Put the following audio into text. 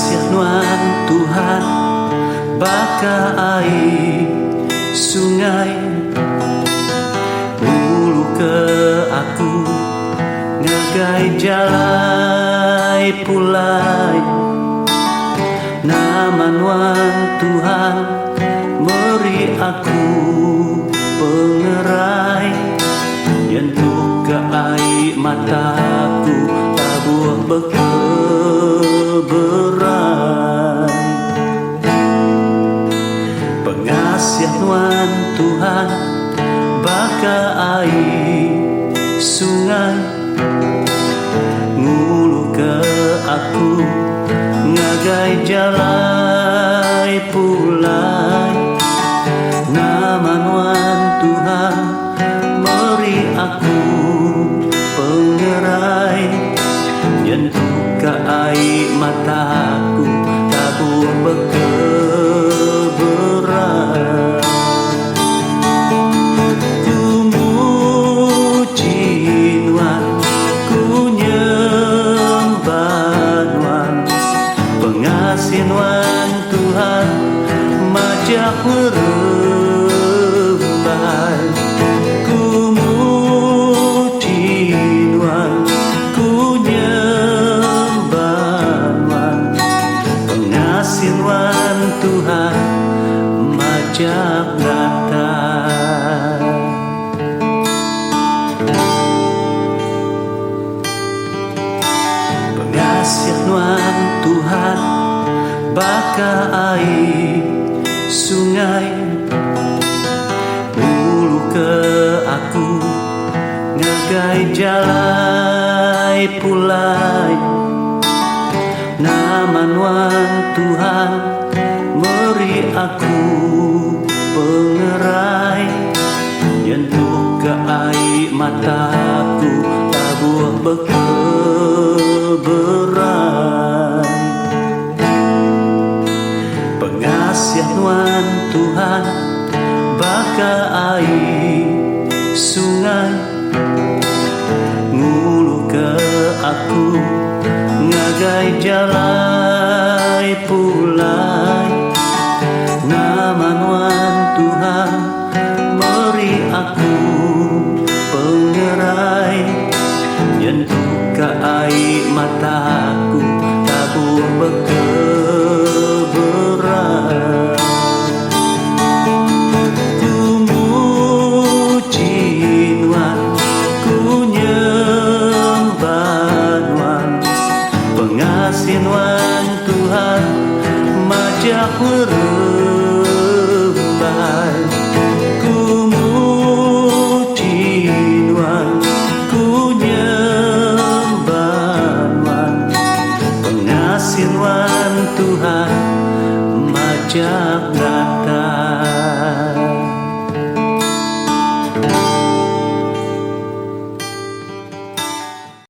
Pengasihan Tuhan baka air sungai ulu ke aku ngagai jalai pulai naman wan Tuhan beri aku pengerai yentuk ke air mataku tabuh bekeberai. Pengasihan Tuhan baka air sungai ngulu ke aku ngagai jalai pulai naman wan Tuhan beri aku pengerai yentuk ke air mataku tabuh bekeberai. Pengasihan Tuhan majak merembai ku muji Tuhan ku nyembah pengasihan Tuhan majak datang. Pengasihan Tuhan baka air sungai ulu ke aku ngagai jalai pulai naman wan Tuhan beri aku pengerai yentuk ke air mataku tabuh bekeberai. Pengasihan Tuhan baka air sungai ngulu ke aku ngagai jalai pulai naman wan Tuhan beri aku pengerai yentuk ke air mataku tabuh bekeberai. Ku muji Tuhan ku nyembah pengasihan Tuhan majak merembai ku muji Tuhan ku nyembah pengasihan Tuhan majak datang.